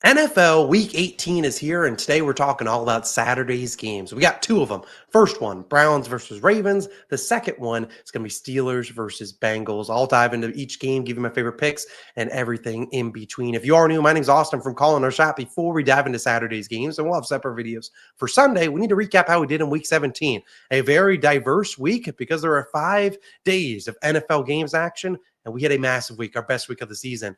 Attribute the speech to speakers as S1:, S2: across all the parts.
S1: NFL Week 18 is here, and today we're talking all about Saturday's games. We got two of them. First one, Browns versus Ravens. The second one is going to be Steelers versus Bengals. I'll dive into each game, give you my favorite picks, and everything in between. If you are new, my name's Austin from Calling Our Shot. Before we dive into Saturday's games, and we'll have separate videos for Sunday, we need to recap how we did in Week 17. A very diverse week because there are 5 days of NFL games action, and we had a massive week, our best week of the season.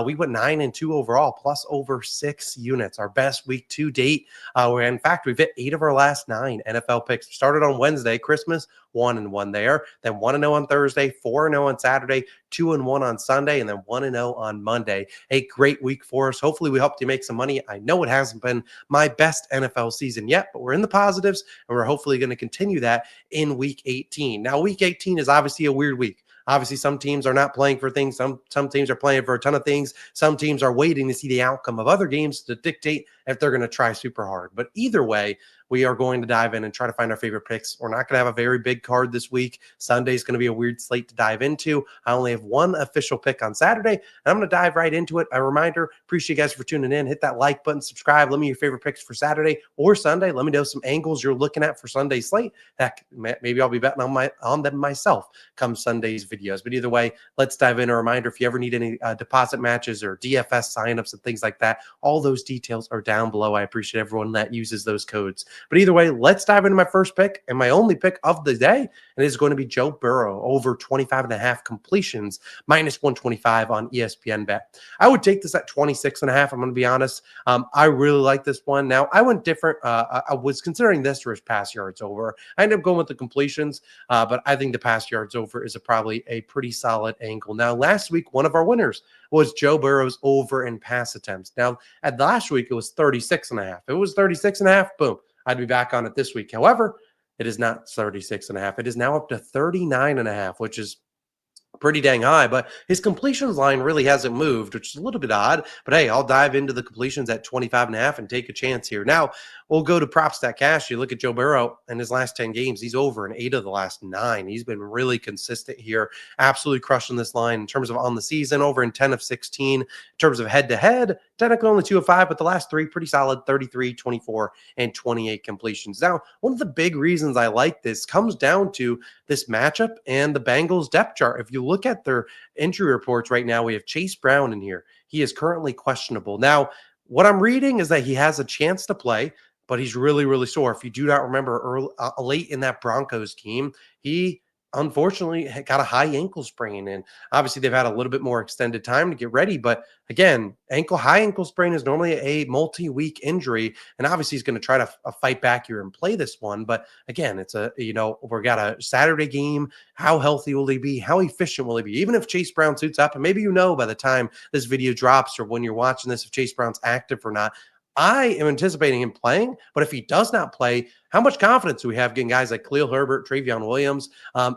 S1: We went 9-2 overall, plus over 6 units, our best week to date. In fact, we've hit 8 of our last 9 NFL picks. We started on Wednesday, Christmas, 1-1 there, then 1-0 on Thursday, 4-0 on Saturday, 2-1 on Sunday, and then 1-0 on Monday. A great week for us. Hopefully, we helped you make some money. I know it hasn't been my best NFL season yet, but we're in the positives, and we're hopefully going to continue that in Week 18. Now, Week 18 is obviously a weird week. Obviously, some teams are not playing for things. Some teams are playing for a ton of things. Some teams are waiting to see the outcome of other games to dictate if they're going to try super hard. But either way, we are going to dive in and try to find our favorite picks. We're not going to have a very big card this week. Sunday is going to be a weird slate to dive into. I only have one official pick on Saturday, and I'm going to dive right into it. A reminder, appreciate you guys for tuning in. Hit that like button, subscribe. Let me know your favorite picks for Saturday or Sunday. Let me know some angles you're looking at for Sunday's slate. Heck, maybe I'll be betting on them myself come Sunday's videos. But either way, let's dive in. A reminder, if you ever need any deposit matches or DFS signups and things like that, all those details are down below. I appreciate everyone that uses those codes. But either way, let's dive into my first pick and my only pick of the day. And it is going to be Joe Burrow over 25.5 completions, minus 125 on ESPN Bet. I would take this at 26.5. I'm going to be honest. I really like this one. Now, I went different. I was considering this for his pass yards over. I ended up going with the completions, but I think the pass yards over is probably a pretty solid angle. Now, last week, one of our winners was Joe Burrow's over in pass attempts. Now, at last week, it was 36.5. If it was 36.5, boom, I'd be back on it this week. However, it is not 36.5. It is now up to 39.5, which is pretty dang high, but his completions line really hasn't moved, which is a little bit odd. But hey, I'll dive into the completions at 25.5 and take a chance here. Now, we'll go to prop stat cash. You look at Joe Burrow in his last 10 games, he's over in 8 of the last 9. He's been really consistent here, absolutely crushing this line in terms of on the season, over in 10 of 16. In terms of head-to-head, technically only 2 of 5, but the last 3 pretty solid, 33, 24, and 28 completions. Now, one of the big reasons I like this comes down to this matchup and the Bengals depth chart. If you look at their injury reports right now, we have Chase Brown in here. He is currently questionable. Now, what I'm reading is that he has a chance to play, but he's really, really sore. If you do not remember, late in that Broncos game, he unfortunately got a high ankle sprain. And obviously, they've had a little bit more extended time to get ready. But again, high ankle sprain is normally a multi-week injury. And obviously, he's going to try to fight back here and play this one. But again, it's we've got a Saturday game. How healthy will he be? How efficient will he be? Even if Chase Brown suits up, and maybe by the time this video drops or when you're watching this, if Chase Brown's active or not. I am anticipating him playing, but if he does not play, how much confidence do we have getting guys like Khalil Herbert, Travion Williams,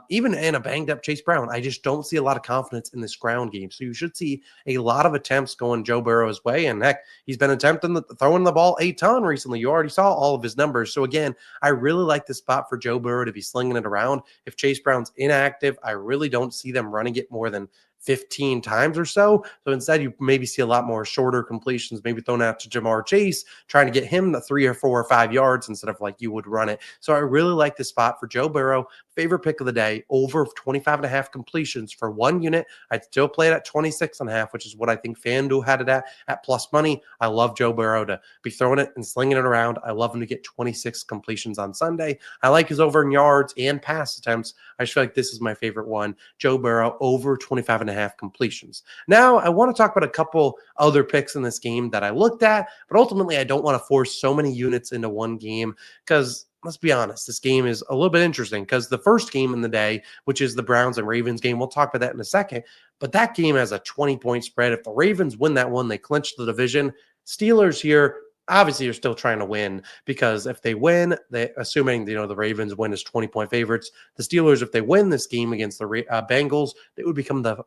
S1: even in a banged up Chase Brown? I just don't see a lot of confidence in this ground game. So you should see a lot of attempts going Joe Burrow's way. And heck, he's been throwing the ball a ton recently. You already saw all of his numbers. So again, I really like this spot for Joe Burrow to be slinging it around. If Chase Brown's inactive, I really don't see them running it more than 15 times or so. So instead, you maybe see a lot more shorter completions, maybe thrown out to Jamar Chase, trying to get him the 3 or 4 or 5 yards instead of like you would run it. So I really like this spot for Joe Burrow. Favorite pick of the day, over 25.5 completions for 1 unit. I'd still play it at 26.5, which is what I think FanDuel had it at plus money. I love Joe Burrow to be throwing it and slinging it around. I love him to get 26 completions on Sunday. I like his over in yards and pass attempts. I just feel like this is my favorite one. Joe Burrow over 25.5 completions. Now, I want to talk about a couple other picks in this game that I looked at, but ultimately I don't want to force so many units into one game because let's be honest, this game is a little bit interesting because the first game in the day, which is the Browns and Ravens game, we'll talk about that in a second, but that game has a 20-point spread. If the Ravens win that one, they clinch the division. Steelers here, obviously you're still trying to win because if they win, assuming the Ravens win as 20-point favorites, the Steelers, if they win this game against the Bengals, they would become the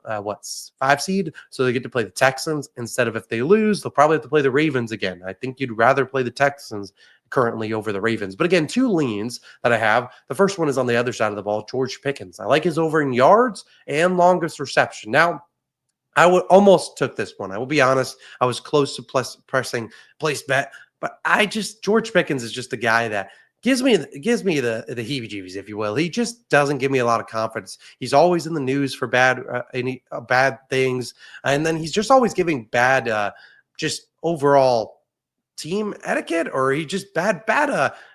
S1: 5 seed, so they get to play the Texans instead of if they lose, they'll probably have to play the Ravens again. I think you'd rather play the Texans currently over the Ravens. But again, 2 leans that I have. The first one is on the other side of the ball, George Pickens. I like his over in yards and longest reception. Now, I would almost took this one. I will be honest. I was close to pressing place bet, but I just George Pickens is just a guy that gives me the heebie-jeebies, if you will. He just doesn't give me a lot of confidence. He's always in the news for bad things, and then he's just always giving bad, just overall team etiquette, or he just bad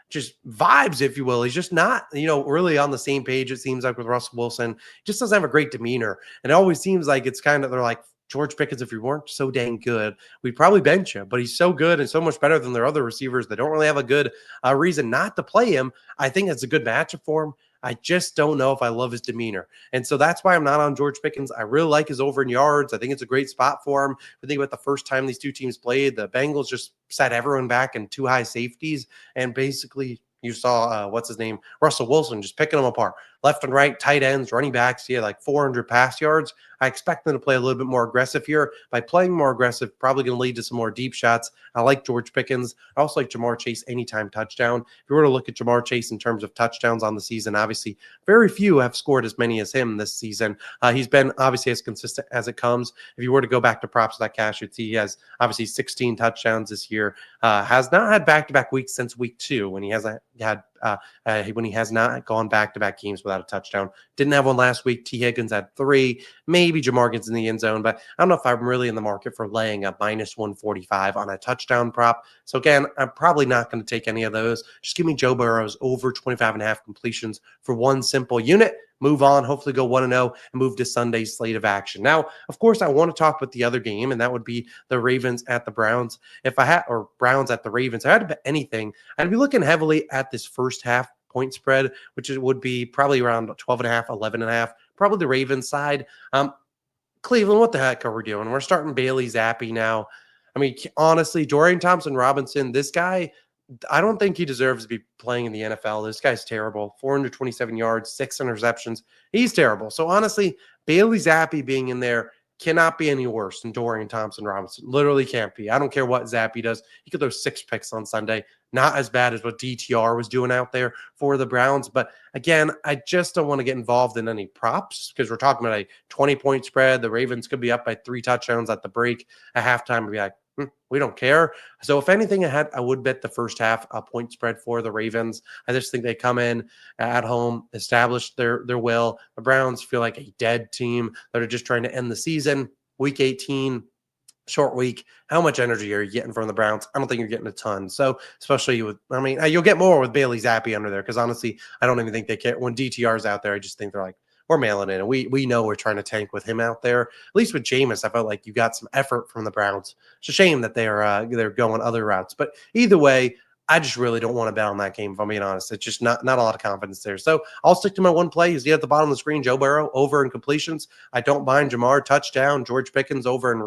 S1: just vibes, if you will. He's just not, really on the same page, it seems like, with Russell Wilson. He just doesn't have a great demeanor. And it always seems like it's kind of, they're like, George Pickens, if you weren't so dang good, we'd probably bench you. But he's so good and so much better than their other receivers that don't really have a good reason not to play him. I think it's a good matchup for him. I just don't know if I love his demeanor. And so that's why I'm not on George Pickens. I really like his over in yards. I think it's a great spot for him. I think about the first time these two teams played, the Bengals just sat everyone back in two high safeties. And basically, you saw, what's his name? Russell Wilson just picking them apart. Left and right, tight ends, running backs. He had like 400 pass yards. I expect them to play a little bit more aggressive here. By playing more aggressive, probably going to lead to some more deep shots. I like George Pickens. I also like Jamar Chase anytime touchdown. If you were to look at Jamar Chase in terms of touchdowns on the season, obviously very few have scored as many as him this season. He's been obviously as consistent as it comes. If you were to go back to props of that cash, you'd see he has obviously 16 touchdowns this year. Has not had back-to-back weeks since week 2 when he hasn't had when he has not gone back-to-back games without a touchdown. Didn't have one last week. T. Higgins had 3. Maybe Jamar gets in the end zone, but I don't know if I'm really in the market for laying a -145 on a touchdown prop. So again, I'm probably not going to take any of those. Just give me Joe Burrow's over 25.5 completions for one simple unit. Move on, hopefully go 1-0 and move to Sunday's slate of action. Now, of course, I want to talk about the other game, and that would be the Ravens at the Browns. If I had, or Browns at the Ravens, I had to bet anything, I'd be looking heavily at this first half point spread, which would be probably around 12.5, 11.5, probably the Ravens side. Cleveland, what the heck are we doing? We're starting Bailey Zappi now. I mean, honestly, Dorian Thompson-Robinson, this guy, I don't think he deserves to be playing in the NFL. This guy's terrible. 427 yards, 6 interceptions. He's terrible. So honestly, Bailey Zappi being in there cannot be any worse than Dorian Thompson-Robinson. Literally can't be. I don't care what Zappi does. He could throw 6 picks on Sunday. Not as bad as what DTR was doing out there for the Browns. But again, I just don't want to get involved in any props because we're talking about a 20-point spread. The Ravens could be up by 3 touchdowns at the break. At halftime, we'd be like, we don't care. So if anything, I would bet the first half a point spread for the Ravens. I just think they come in at home, establish their will. The Browns feel like a dead team that are just trying to end the season. Week 18, short week. How much energy are you getting from the Browns? I don't think you're getting a ton. So especially with, I mean, you'll get more with Bailey Zappi under there because honestly, I don't even think they care. When DTR's out there, I just think they're like, we're mailing in. And we know we're trying to tank with him out there. At least with Jameis, I felt like you got some effort from the Browns. It's a shame that they're going other routes. But either way, I just really don't want to bet on that game, if I'm being honest. It's just not a lot of confidence there. So I'll stick to my one play. You see at the bottom of the screen, Joe Burrow over in completions. I don't mind Jamar touchdown, George Pickens over in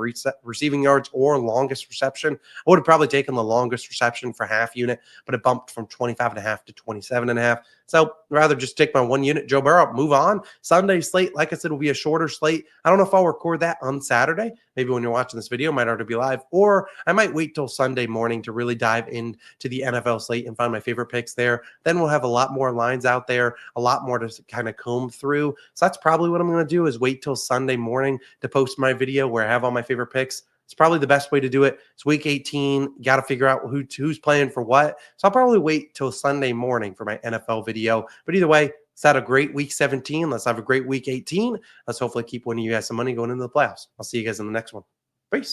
S1: receiving yards or longest reception. I would have probably taken the longest reception for half unit, but it bumped from 25.5 to 27.5. So I'd rather just take my 1 unit, Joe Burrow, move on. Sunday slate, like I said, will be a shorter slate. I don't know if I'll record that on Saturday. Maybe when you're watching this video, it might already be live, or I might wait till Sunday morning to really dive into the NFL slate and find my favorite picks there. Then we'll have a lot more lines out there, a lot more to kind of comb through. So that's probably what I'm going to do is wait till Sunday morning to post my video where I have all my favorite picks. It's probably the best way to do it. It's week 18. Got to figure out who's playing for what. So I'll probably wait till Sunday morning for my NFL video. But either way, let's have a great week 17. Let's have a great week 18. Let's hopefully keep winning you guys some money going into the playoffs. I'll see you guys in the next one. Peace.